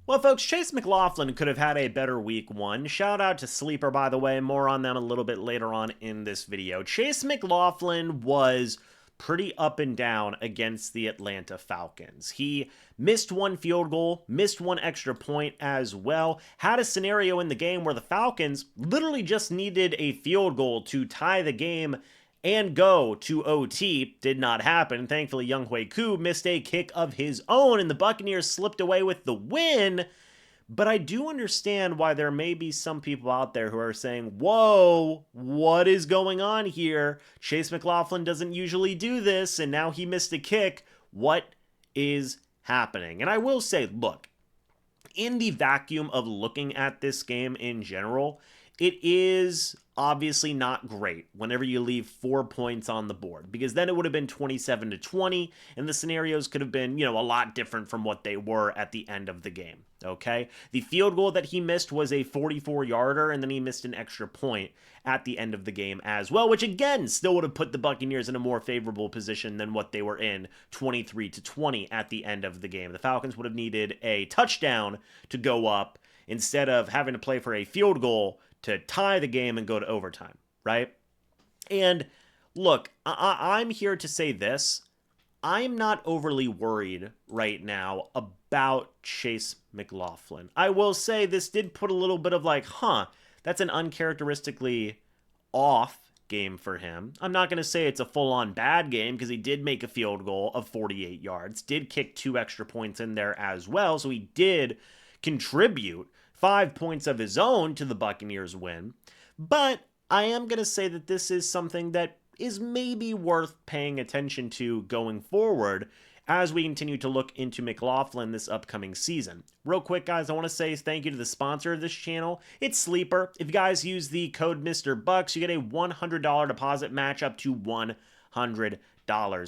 Well, folks, Chase McLaughlin could have had a better week one. Shout out to Sleeper, by the way. More on them a little bit later on in this video. Chase McLaughlin was pretty up and down against the Atlanta Falcons. He missed one field goal, missed one extra point as well. Had a scenario in the game where the Falcons literally just needed a field goal to tie the game and go to OT. Did not happen. Thankfully, Younghoe Koo missed a kick of his own, and the Buccaneers slipped away with the win. But I do understand why there may be some people out there who are saying, whoa, what is going on here? Chase McLaughlin doesn't usually do this, and now he missed a kick. What is happening? And I will say, look, in the vacuum of looking at this game in general, it is obviously not great whenever you leave 4 points on the board, because then it would have been 27-20, and the scenarios could have been, a lot different from what they were at the end of the game, okay? The field goal that he missed was a 44-yarder, and then he missed an extra point at the end of the game as well, which again still would have put the Buccaneers in a more favorable position than what they were in, 23-20 at the end of the game. The Falcons would have needed a touchdown to go up instead of having to play for a field goal to tie the game and go to overtime, right? And look, I'm here to say this. I'm not overly worried right now about Chase McLaughlin. I will say this did put a little bit of that's an uncharacteristically off game for him. I'm not going to say it's a full-on bad game because he did make a field goal of 48 yards, did kick 2 extra points in there as well, so he did contribute 5 points of his own to the Buccaneers win. But I am going to say that this is something that is maybe worth paying attention to going forward as we continue to look into McLaughlin this upcoming season. Real quick, guys, I want to say thank you to the sponsor of this channel. It's Sleeper. If you guys use the code MrBucs, you get a $100 deposit match up to $100.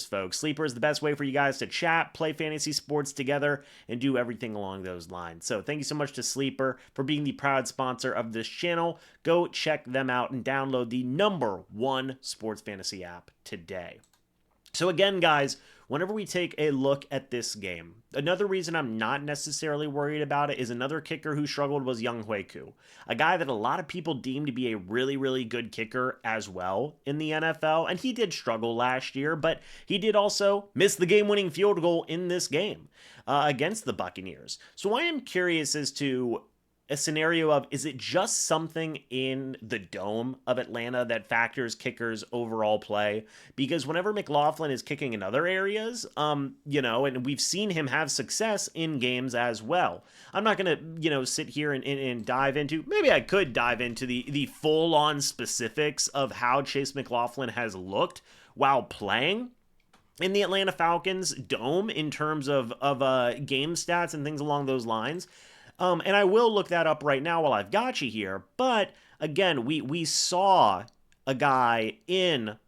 Folks. Sleeper is the best way for you guys to chat, play fantasy sports together, and do everything along those lines. So thank you so much to Sleeper for being the proud sponsor of this channel. Go check them out and download the #1 sports fantasy app today. So again, guys, whenever we take a look at this game, another reason I'm not necessarily worried about it is another kicker who struggled was Younghoe Koo, a guy that a lot of people deem to be a really, really good kicker as well in the NFL, and he did struggle last year, but he did also miss the game-winning field goal in this game against the Buccaneers. So I am curious as to a scenario of, is it just something in the dome of Atlanta that factors kickers' overall play? Because whenever McLaughlin is kicking in other areas, and we've seen him have success in games as well. I'm not going to, sit here and dive into, maybe I could dive into the full-on specifics of how Chase McLaughlin has looked while playing in the Atlanta Falcons dome in terms of game stats and things along those lines. And I will look that up right now while I've got you here. But again, we saw a guy in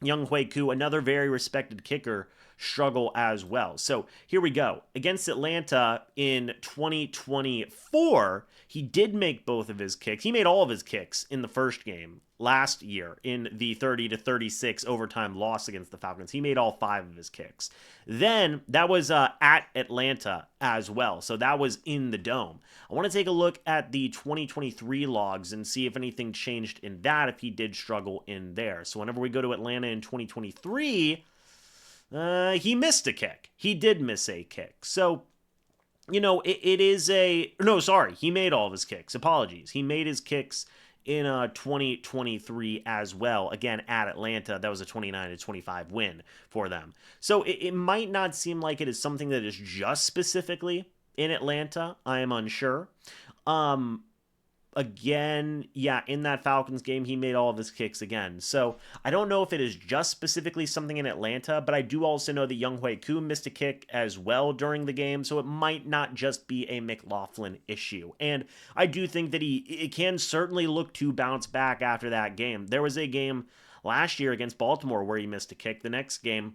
Younghoe Koo, another very respected kicker, struggle as well. So here we go. Against Atlanta in 2024, he did make both of his kicks. He made all of his kicks in the first game last year in the 30-36 overtime loss against the Falcons. He made all 5 of his kicks. Then that was at Atlanta as well. So that was in the dome. I want to take a look at the 2023 logs and see if anything changed in that, if he did struggle in there. So whenever we go to Atlanta in 2023, he missed a kick. He did miss a kick. So, it is he made all of his kicks. Apologies. He made his kicks in 2023 as well. Again, at Atlanta, that was a 29-25 win for them. So it might not seem like it is something that is just specifically in Atlanta. I am unsure. Again, in that Falcons game, he made all of his kicks again. So I don't know if it is just specifically something in Atlanta, but I do also know that Younghoe Koo missed a kick as well during the game, so it might not just be a McLaughlin issue. And I do think that it can certainly look to bounce back after that game. There was a game last year against Baltimore where he missed a kick. The next game,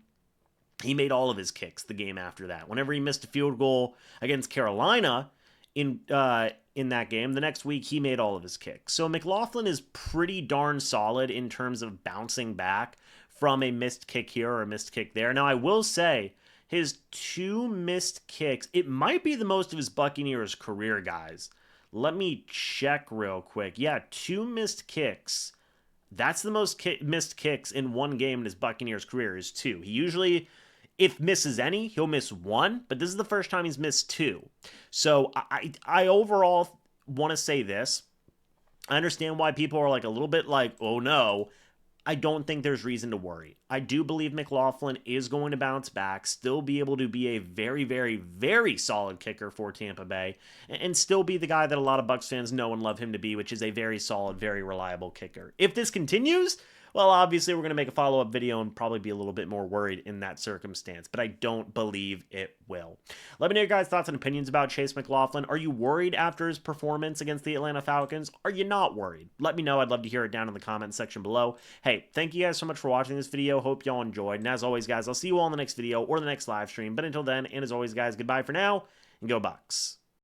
he made all of his kicks the game after that. Whenever he missed a field goal against Carolina in that game, the next week he made all of his kicks. So McLaughlin is pretty darn solid in terms of bouncing back from a missed kick here or a missed kick there. Now, I will say his 2 missed kicks, it might be the most of his Buccaneers career, guys. Let me check real quick. Yeah, 2 missed kicks. That's the most missed kicks in one game in his Buccaneers career is 2. He usually, if misses any, he'll miss 1, but this is the first time he's missed 2. So I overall want to say this. I understand why people are like a little bit like, oh no. I don't think there's reason to worry. I do believe McLaughlin is going to bounce back, still be able to be a very, very, very solid kicker for Tampa Bay, and still be the guy that a lot of Bucs fans know and love him to be, which is a very solid, very reliable kicker. If this continues, well, obviously we're going to make a follow-up video and probably be a little bit more worried in that circumstance, but I don't believe it will. Let me know your guys' thoughts and opinions about Chase McLaughlin. Are you worried after his performance against the Atlanta Falcons? Are you not worried? Let me know. I'd love to hear it down in the comment section below. Hey, thank you guys so much for watching this video. Hope y'all enjoyed. And as always, guys, I'll see you all in the next video or the next live stream. But until then, and as always, guys, goodbye for now, and go Bucs.